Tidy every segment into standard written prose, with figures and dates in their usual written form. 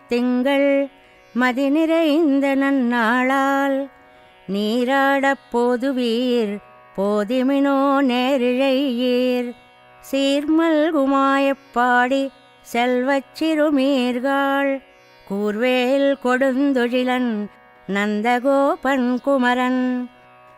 திங்கள் மதி நிறைந்த நன்னாளால் நீராடப் போதுவீர் போதிமினோ நேரிழையீர் சீர்மல்குமாயப்பாடி செல்வச் சிறுமீர்காள் கூர்வேல் கொடுந்தொழிலன் நந்தகோபன் குமரன்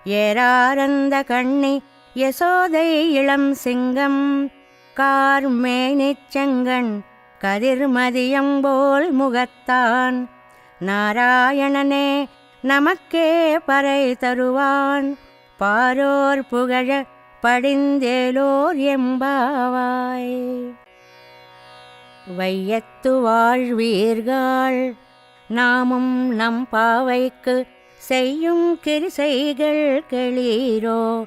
ஏராரந்த கண்ணி யசோதை இளம் சிங்கம் கார்மேனிச் செங்கண் கதிர்மதியம்போல் முகத்தான் நாராயணனே நமக்கே பறை தருவான் பாரோர் புகழ படிந்தேலோர் எம்பாவாய். வையத்து வாழ்வீர்கள் நாமும் நம் பாவைக்கு செய்யும் கிரிசைகள் கெளீரோ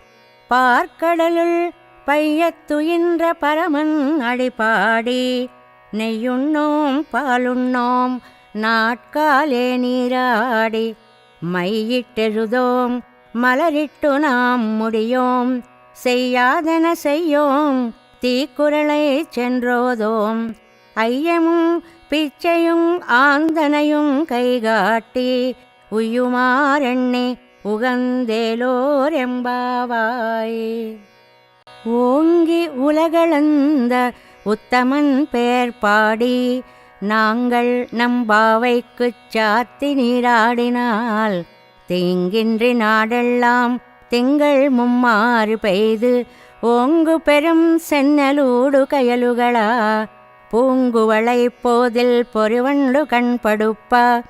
பார்க்கடலுள் பையத்துயின்ற பரமன் அடிபாடி நெய்யுண்ணோம் பாலுண்ணோம் நாட்காலே நீராடி மையிட்டெழுதோம் மலரிட்டு நாம் முடியோம் செய்யாதன செய்யோம் தீக்குறளை சென்றோதோம் ஐயமும் பிச்சையும் ஆந்தனையும் கைகாட்டி உய்யுமாறெண்ணி உகந்தேலோர் எம்பாவாய். ஓங்கி உலகளந்த உத்தமன் பேர் பாடி நாங்கள் நம்பாவைக்குச் சாத்தி நீராடினால் தீங்கின்றி நாடெல்லாம் திங்கள் மும்மாறு பெய்து ஓங்கு பெரும் சென்னலூடு கயலுகளா பூங்குவளை போதில் பொறிவண்டு கண்படுப்ப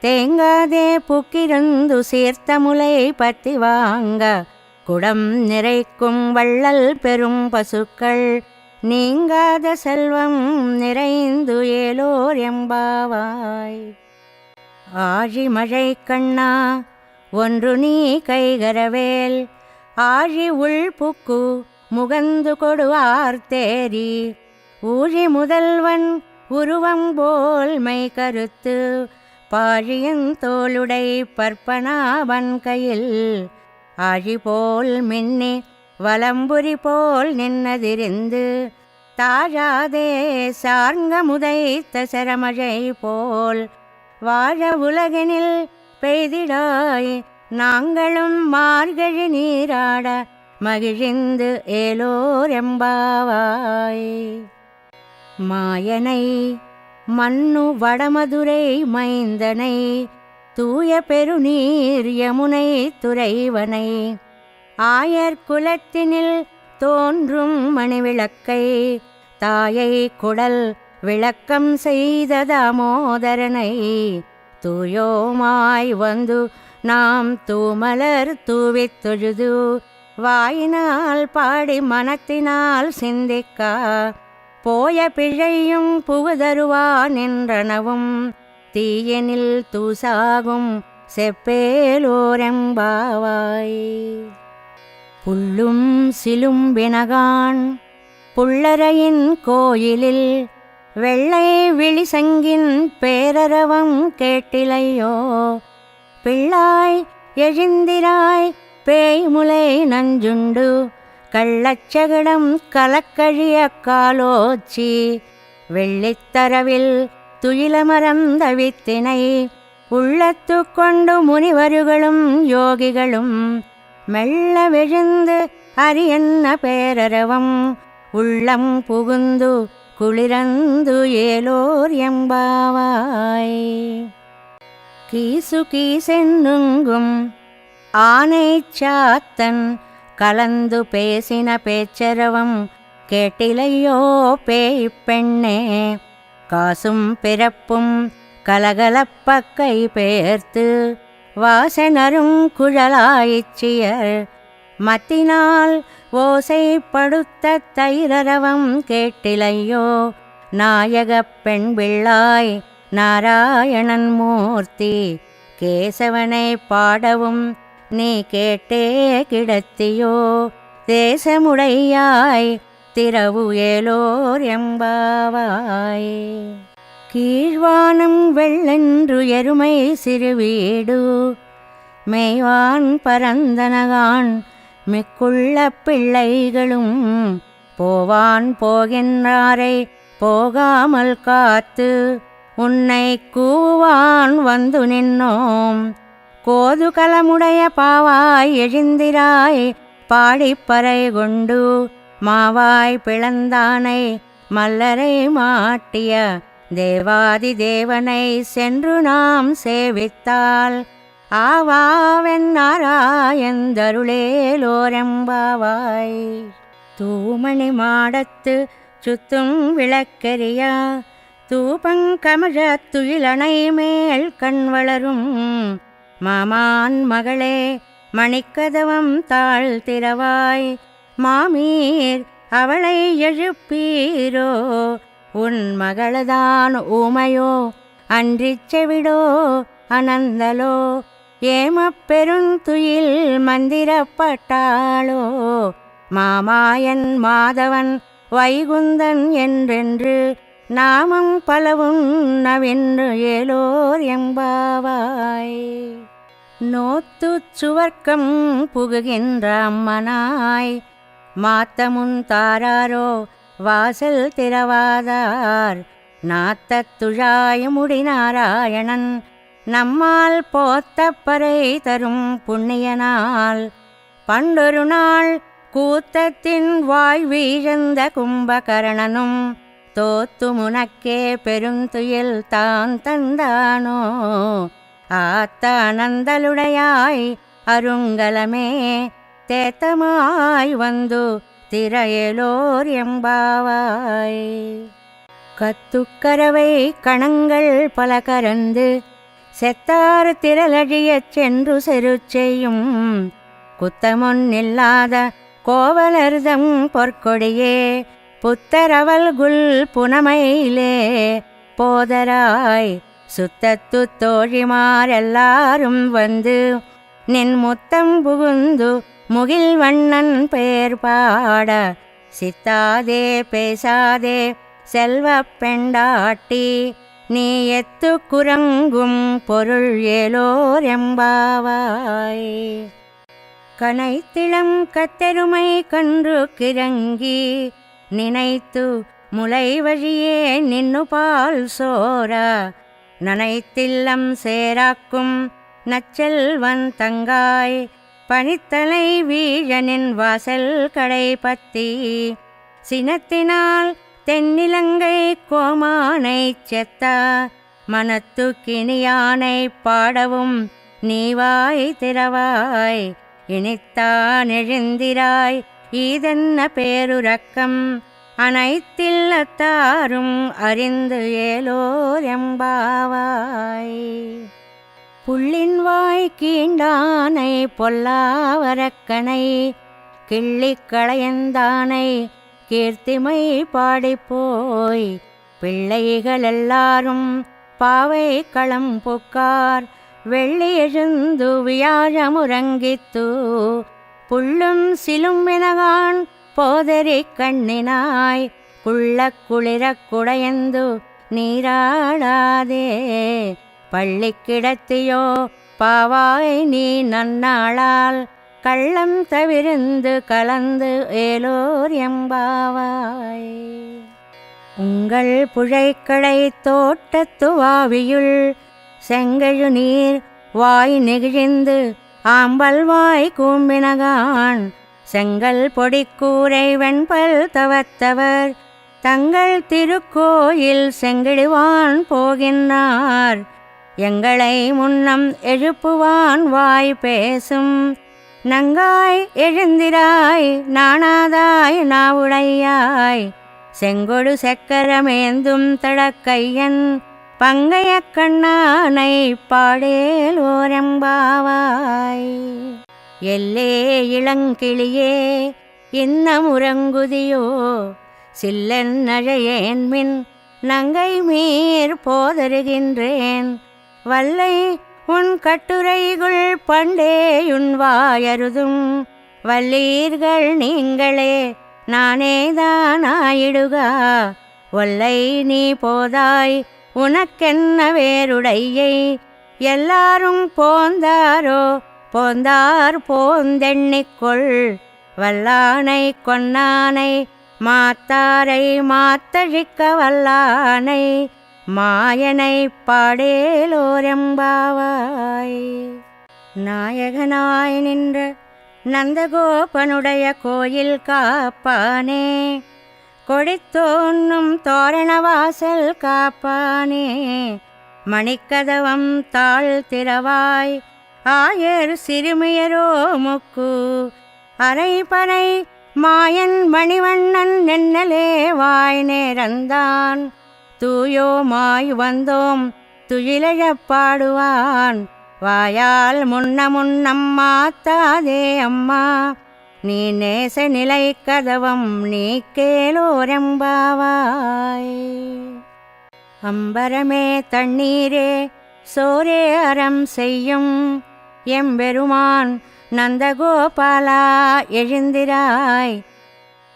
தேங்காதே புக்கிருந்து சீர்த்த முலை பத்தி வாங்க குடம் நிறைக்கும் வள்ளல் பெரும் பசுக்கள் நீங்காத செல்வம் நிறைந்து ஏலோர் எம்பாவாய். ஆழி மழை கண்ணா ஒன்று நீ கைகரவேல் ஆழி உள்புக்கு முகந்து கொடுவார் தேரி ஊழி முதல்வன் உருவம் போல் மை கருத்து பாழியன் தோளுடை பற்பனாவன் கையில் ஆழி போல் மின்னி வலம்புரி போல் நின்னதிருந்து தாழாதே சார்ங்க முதைத்த சரமழை போல் வாழ உலகினில் பெய்திடாய் நாங்களும் மார்கழி நீராட மகிழ்ந்து ஏலோர் எம்பாவாய். மாயனை மன்னு வடமதுரை மைந்தனை தூய பெருநீர் யமுனை துறைவனை ஆயர் குலத்தினில் தோன்றும் மணிவிளக்கை தாயை குடல் விளக்கம் செய்த தாமோதரனை தூயோமாய் வந்து நாம் தூமலர் தூவித் தொழுது வாயினால் பாடி மனத்தினால் சிந்திக்கா போய பிழையும் புகுதருவான் என்றனவும் தீயனில் தூசாகும் செப்பேலோரெம்பாவாய். புல்லும் சிலும்பினகான் புள்ளரையின் கோயிலில் வெள்ளை விழிசங்கின் பேரரவம் கேட்டிலையோ பிள்ளாய் எழுந்திராய் பேய்முலை நஞ்சுண்டு கள்ளச்சகடம் கலக்கழிய காலோச்சி வெள்ளித்தரவில் துயிலமரந்த வித்தினை உள்ளத்து கொண்டு முனிவர்களும் யோகிகளும் மெல்ல விழுந்து அரியன்ன பேரரவம் உள்ளம் புகுந்து குளிரந்து ஏலோர் எம்பாவாய். கீசு கீசென்னுங்கும் ஆனை சாத்தன் கலந்து பேசின பேச்சரவம் கேட்டிலையோ பேய் பெண்ணே காசும் பிறப்பும் கலகலப்பக்கை பேர்த்து வாசனரும் குழலாயிச்சியர் மத்தினால் ஓசைப்படுத்த தைரரவம் கேட்டிலையோ நாயகப் பெண் பிள்ளாய் நாராயணன் மூர்த்தி கேசவனை பாடவும் நீ கேட்டே கிடத்தியோ தேசமுடையாய் திரவு ஏலோர் எம்பாவாய். கீழ்வானம் வெள்ளென்று எருமை சிறுவீடு மேய்வான் பரந்தனகான் மிக்குள்ள பிள்ளைகளும் போவான் போகின்றாரை போகாமல் காத்து உன்னை கூவான் வந்து நின்னோம். கோதுகலமுடைய பாவாய் எழுந்திராய் பாடிப்பறை கொண்டு மாவாய் பிளந்தானை மல்லரை மாட்டிய தேவாதி தேவனை சென்று நாம் சேவித்தால் ஆவாவென்னாராயந்தருளேலோரெம்பாவாய். தூமணி மாடத்து சுத்தும் விளக்கெரியா தூபங்கமழத் துயிலணை மேல் கண் வளரும் மாமான் மகளே மணிக்கதவம் தாழ்த்திரவாய் மாமீர் அவளை எழுப்பீரோ. உன் மகளதான் ஊமையோ அன்றிச் செவிடோ அனந்தலோ ஏமப்பெருந்துயில் மந்திரப்பட்டாளோ. மாமாயன் மாதவன் வைகுந்தன் என்றென்று நாமம் பலவும் நவென்று ஏலோர் எம்பாவாய். நோத்துச் சுவர்க்கம் புகுகின்ற அம்மனாய் மாத்தமுன் தாராரோ வாசல் திறவாதார். நாத்தத் துழாயமுடி நாராயணன் நம்மால் போத்தப்பறை தரும் புண்ணியனால் பண்டொரு நாள் கூத்தத்தின் வாய் வீழ்ந்த கும்பகரணனும் தோத்து முனக்கே பெருந்துயில் தான் தந்தானோ. ஆத்த அனந்தலுடையாய் அருங்கலமே தேத்தமாய் வந்து திரையலோர் எம்பாவாய். கத்துக்கரவை கணங்கள் பல கரந்து செத்தார் திரளழியச் சென்று செரு செய்யும் குத்தமொன்னில்லாத கோவலர்தம் பொற்கொடியே புத்தரவல்குல் புனமையிலே போதராய். சுத்தத்து தோழிமாரெல்லாரும் வந்து நின் முத்தம் புகுந்து முகில் வண்ணன் பெயர் பாட சித்தாதே பேசாதே செல்வப் பெண்டாட்டி நீ எத்து குரங்கும் பொருள் ஏலோர் எம்பாவாய். கனைத்திளம் கத்தெருமை கன்று கிறங்கி நினைத்து முலை வழியே நின்னு பால் சோர நனைத்தில்லம் சேராக்கும் நச்செல்வன் தங்காய் பனித்தலை வீழனின் வாசல் கடை பத்தி சினத்தினால் தென்னிலங்கை கோமானை செத்த மனத்து கிணியானை பாடவும் நீவாய் திறவாய். இனித்தான் எழுந்திராய் ஈதென்ன பேருரக்கம் அனைத்தில்லத்தாரும் அறிந்து ஏலோர் எம்பாவாய். புள்ளின் வாய் கீண்டானை பொல்லாவரக்கனை கிள்ளிக் களையந்தானை கீர்த்திமை பாடிப்போய் பிள்ளைகள் எல்லாரும் பாவை களம் புக்கார் வெள்ளி எழுந்து வியாழமுறங்கித்து புள்ளும் சிலும் எனகான் போதரி கண்ணினாய் குள்ளக் குளிரக் குடையந்து நீராடாதே. பள்ளிக்கிடத்தியோ பாவாய் நீ நன்னாளால் கள்ளம் தவிர்ந்து கலந்து ஏலோர் எம்பாவாய். உங்கள் புழைக்கடை தோட்டத்து வாவியுள் செங்கழு நீர் வாய் நெகிழ்ந்து ஆம்பல் வாய் கூம்பினகான் செங்கல் பொடிக்கூரை வெண்பல் தவத்தவர் தங்கள் திருக்கோயில் செங்கிடுவான் போகின்றார். எங்களை முன்னம் எழுப்புவான் வாய் பேசும் நங்காய் எழுந்திராய் நாணாதாய் நாவுடையாய் செங்கொடு செக்கரமேந்தும் தடக்கையன் பங்கைய கண்ணானை பாடேலோரெம்பாவாய். எல்லே இளங்கிளியே இன்னமுறங்குதியோ சில்லன் நழையேன்மின் நங்கை மீர் போதருகின்றேன் வல்லை உன் கட்டுரைகுள் பண்டேயுன் வாயருதும் வல்லீர்கள் நீங்களே நானேதானாயிடுகா. ஒல்லை நீ போதாய் உனக்கென்ன வேறுடையை எல்லாரும் போந்தாரோ போந்தார் போந்தெண்ணிக்கொள் வல்லானை கொன்னானை மாத்தாரை மாத்தழிக்க வல்லானை மாயனை பாடேலோரெம்பாவாய். நாயகனாய் நின்ற நந்தகோபனுடைய கோயில் காப்பானே, கொடித்தோன்னும் தோரணவாசல் காப்பானே, மணிக்கதவம் தாழ்த்திரவாய் ஆயர் சிறுமியரோ முக்கு அரைபறை மாயன் மணிவண்ணன் நென்னலே வாய் நேரந்தான் தூயோமாய் வந்தோம் துயிலழப் பாடுவான் வாயால் முன்னம் மாத்தாதே அம்மா நீ நேச நிலை கதவம் நீ கேளோரெம்பாவாய். அம்பரமே தண்ணீரே சோரே அறம் செய்யும் எம்பெருமான் நந்தகோபாலா எழுந்திராய்,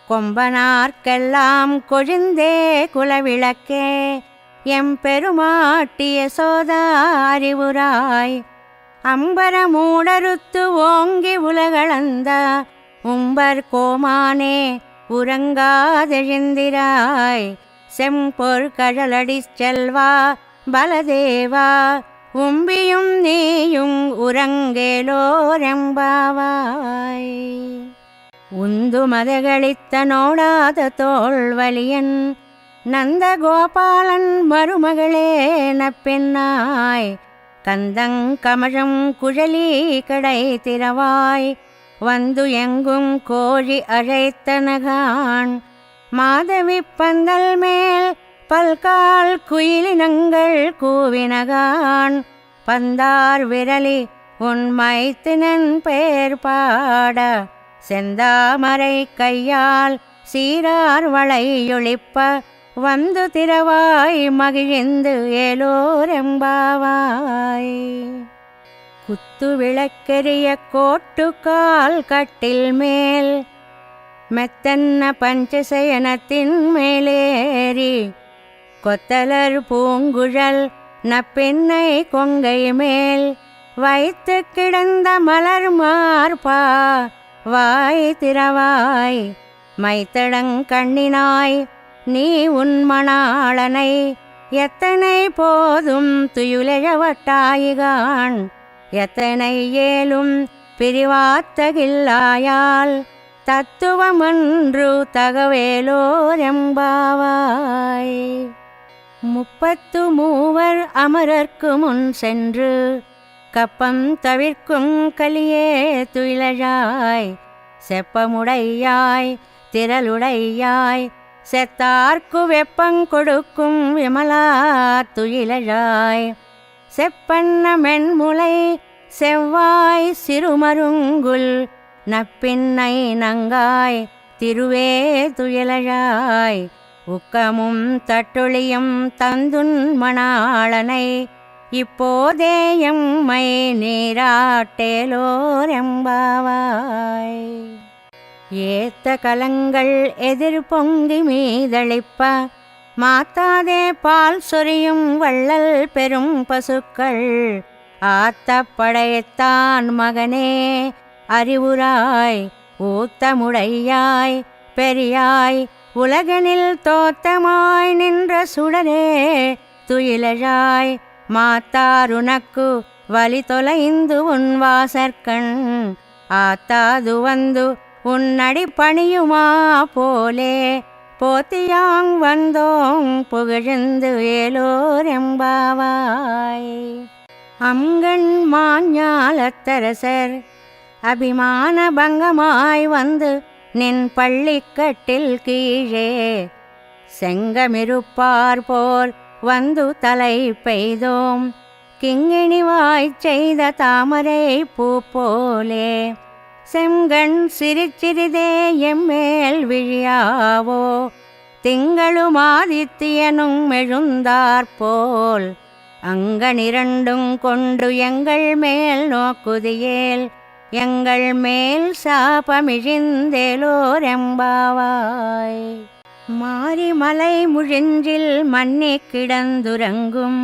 கொம்பனார்க்கெல்லாம் கொழுந்தே குலவிளக்கே எம்பெருமாட்டிய சோதா அறிவுராய், அம்பரமூடறுத்து ஓங்கி உலகளந்த உம்பர் கோமானே உறங்காதெழுந்திராய், செம்பொற் கழலடி செல்வா பலதேவா உம்பியும் நீயும் உறங்கேலோரெம்பாவாய். உந்து மதகளித்த நோடாத தோள்வலியன் நந்தகோபாலன் மருமகளே நப்பெண்ணாய், கந்தங்கமழம் குழலி கடை திறவாய் வந்து எங்கும் கோழி அழைத்தனகான், மாதவி பந்தல் மேல் பல்கால் குயிலினங்கள் கூவினகான், பந்தார் விரலி உன் மைத்தினன் பெயர் பாட செந்தாமரை கையால் சீரார் வளையொளிப்ப வந்து திரவாய் மகிழ்ந்து ஏலோரெம்பாவாய். குத்து விளக்கெரிய கோட்டுக்கால் கட்டில் மேல் மெத்தன்ன பஞ்சசயனத்தின் மேலேறி, கொத்தலர் பூங்குழல் நப்பெண்ணை கொங்கை மேல் வைத்து கிடந்த மலர் மார்பா வாய் திறவாய், மைத்தடங்கண்ணினாய் நீ உன் மணாளனை எத்தனை போதும் துயிலெழவட்டாயிகான், எத்தனை ஏலும் பிரிவாத்தகில்லாயால் தத்துவமன்று தகவேலோரெம்பாவாய். 33 அமரர்க்கு முன் சென்று கப்பம் தவிர்க்கும் கலியே துயிலழாய், செப்பமுடையாய் திரளுடையாய் செத்தார்க்கு வெப்பங்கொடுக்கும் விமலா துயிலழாய், செப்பன்ன மென்முலை செவ்வாய் சிறுமருங்குல் நப்பின்னை நங்காய் திருவே துயிலழாய், உக்கமும் தட்டொழியும் தந்துன் மணாளனை இப்போதே எம்மை நீராட்டேலோரெம்பாவாய். ஏத்த கலங்கள் எதிர் பொங்கி மீதளிப்ப மாத்தாதே பால் சொரியும் வள்ளல் பெரும் பசுக்கள், ஆத்த படைத்தான் மகனே அறிவுராய் ஊத்தமுடையாய் பெரியாய் உலகனில் தோத்தமாய் நின்ற சுடரே துயிலழாய், மாத்தாருனக்கு வலி தொலைந்து உன் வாசற்கண் ஆத்தாது வந்து உன்னடி பணியுமா போலே, போத்தியாங் வந்தோங் புகழ்ந்து ஏலோரெம்பாவாய். அங்கண் மாஞாலத்தரசர் அபிமான பங்கமாய் வந்து நின் பள்ளிக்கட்டில் கீழே செங்கமிருப்பார் போர் வந்து தலை பெய்தோம், கிங்கிணிவாய் செய்த தாமரை பூ போலே, செங்கண் சிரிச்சிறிதே எம்மேல் விழியாவோ திங்களும் ஆதித்தியனும் எழுந்தாற்போல், அங்கனிரண்டும் கொண்டு எங்கள் மேல் நோக்குதியேல் எங்கள் மேல் சாபமிழிந்தேலோரெம்பாவாய். மாரிமலை முழிஞ்சில் மன்னி கிடந்துறங்கும்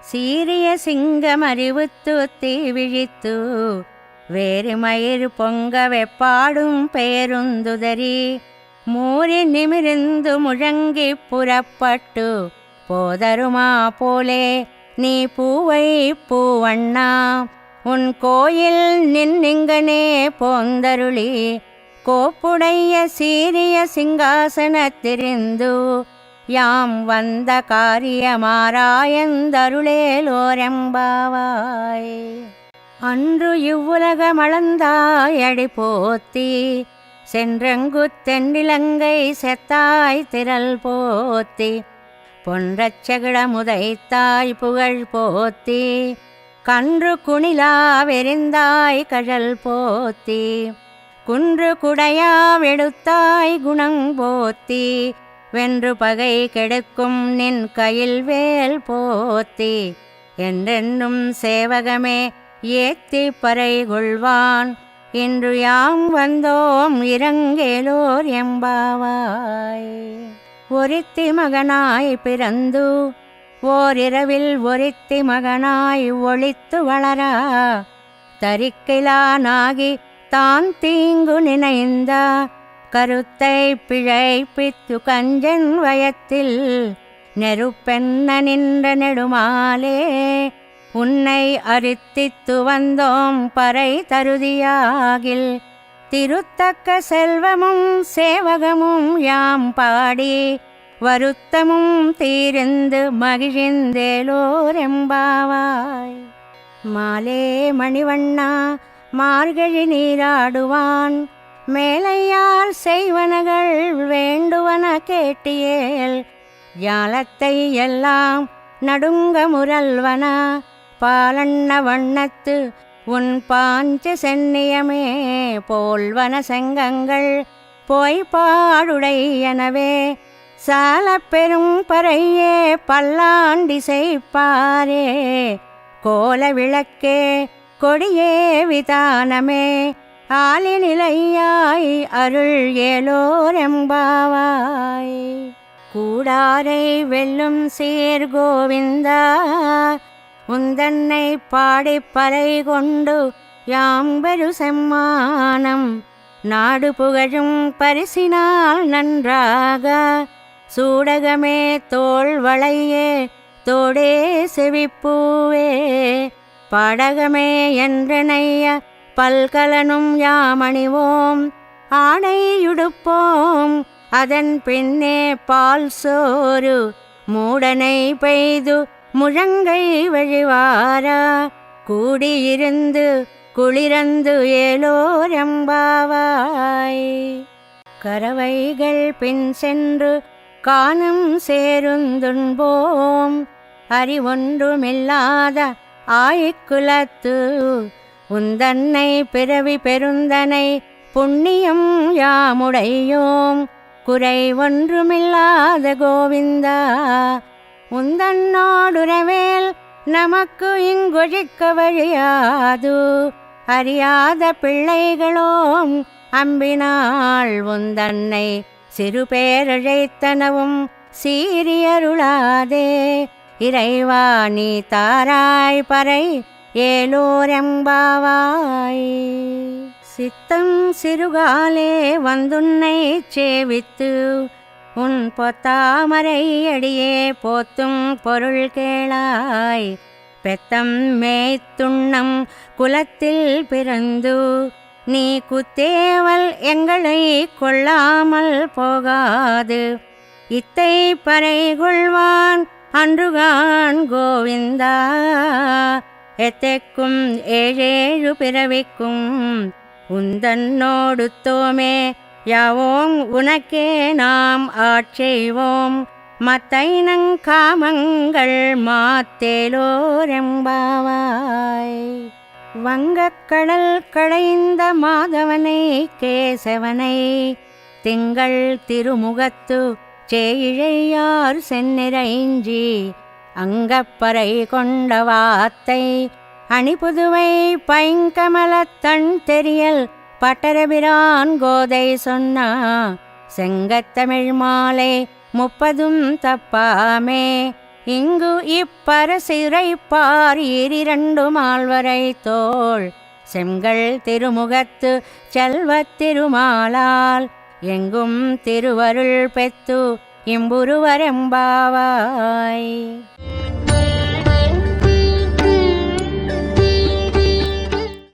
சீரிய சிங்கம் அறிவுத்து தீ விழித்து, வேறுமயிர் பொங்க வெப்பாடும் பேருந்துதறி மூறி நிமிர்ந்து முழங்கி புறப்பட்டு போதருமா போலே நீ பூவை பூவண்ணா உன் கோயில் நின்னிங்கனே போந்தருளி கோப்புடைய சீரிய சிங்காசனத்திருந்து யாம் வந்த காரியமாராயந்தருளேலோரெம்பாவாய். அன்று இவ்வுலகமளந்தாயடி போத்தி சென்றங்குத் தென்னிலங்கை செத்தாய் திரள் போத்தி பொன்றச்சகிடமுதைத்தாய் புகழ் போத்தி கன்று குணிலாவெறிந்தாய் கழல் போத்தி குன்று குடையாவெடுத்தாய் குணங் போத்தி வென்று பகை கெடுக்கும் நின் கையில் வேல் போத்தி என்றென்றும் சேவகமே ஏத்தி பறை கொள்வான் இன்று யாம் வந்தோம் இரங்கேலோர் எம்பாவாய். ஒருத்தி மகனாய் பிறந்து ஓரிரவில் ஒருத்தி மகனாய் ஒளித்து வளரா தரிக்கிலானாகி தான் தீங்கு நினைந்த கருத்தை பிழைப்பித்து கஞ்சன் வயத்தில் நெருப்பென்ன நின்ற நெடுமாலே உன்னை அரித்தித்து வந்தோம் பறை தருதியாகில் திருத்தக்க செல்வமும் சேவகமும் யாம் பாடி வருத்தமும் தீர்ந்து மகிழ்ந்தேலோரெம்பாவாய். மாலே மணிவண்ணா மார்கழி நீராடுவான் மேலையார் செய்வனகள் வேண்டுவன கேட்டியேல் ஜாலத்தை எல்லாம் நடுங்க முரல்வன பாலண்ண வண்ணத்து உன் பாஞ்ச சென்னியமே போல்வன செங்கங்கள் போய் பாடுடையனவே சால பெரும் பறையே பல்லாண்டி செய்ப்பாரே கோல விளக்கே கொடியே விதானமே ஆலிநிலையாய் அருள் ஏலோரெம்பாவாய். கூடாரை வெல்லும் சீர் கோவிந்தா உந்தன்னை பாடிப் பறை கொண்டு யாம் பெரு செம்மானம் நாடு புகழும் பரிசினால் நன்றாக சூடகமே தோள் வளையே தோடே செவிப்பூவே பாடகமே என்றனைய பல்கலனும் யாமணிவோம் ஆடையுடுப்போம் அதன் பின்னே பால் சோறு மூடனை பெய்து முழங்கை வழிவாரா கூடியிருந்து குளிரந்து ஏலோரெம்பாவாய். கறவைகள் பின் சென்று காணும் சேருந்துண்போம் அறிவொன்றுமில்லாத ஆய்க்குலத்து உந்தன்னை பிறவி பெருந்தனை புண்ணியம் யாமுடையோம் குறை ஒன்றுமில்லாத கோவிந்தா உந்தன்னோடுறவேல் நமக்கு இங்கொழிக்க வழியாது அறியாத பிள்ளைகளோம் அம்பினாள் உந்தன்னை சிறு பேரழைத்தனவும் சீரியருளாதே இறைவா நீ தாராய் பறை ஏலோரெம்பாவாய். சித்தம் சிறுகாலே வந்துன்னை சேவித்து உன் பொத்தாமரை அடியே போத்தும் பொருள் கேளாய் பெத்தம் மேய்த்துண்ணம் குலத்தில் பிறந்து நீ குத்தேவல் எங்களை கொள்ளாமல் போகாது இத்தை பறை கொள்வான் அன்றுகான் கோவிந்தா எத்தைக்கும் ஏழேழு பிறவிக்கும் உந்தன்னோடு தோமே யாவோம் உனக்கே நாம் ஆட்செய்வோம் மத்தைனங்காமங்கள் மாத்தேலோரெம்பாவாய். வங்கக்கடல் கடைந்த மாதவனை கேசவனை திங்கள் திருமுகத்து சேயிழையார் செந்நிறைஞ்சி அங்கப்பறை கொண்ட வாத்தை அணிபுதுவை பைங்கமலத்தன் தெரியல் பட்டரபிரான் கோதை சொன்னா செங்கத்தமிழ் மாலை 30 தப்பாமே இங்கு இப்பரசிறைப்பார் 12 மால்வரை தோள் செங்கல் திருமுகத்து செல்வத் திருமாலால் எங்கும் திருவருள் பெத்து இம்புருவரெம்பாவாய்.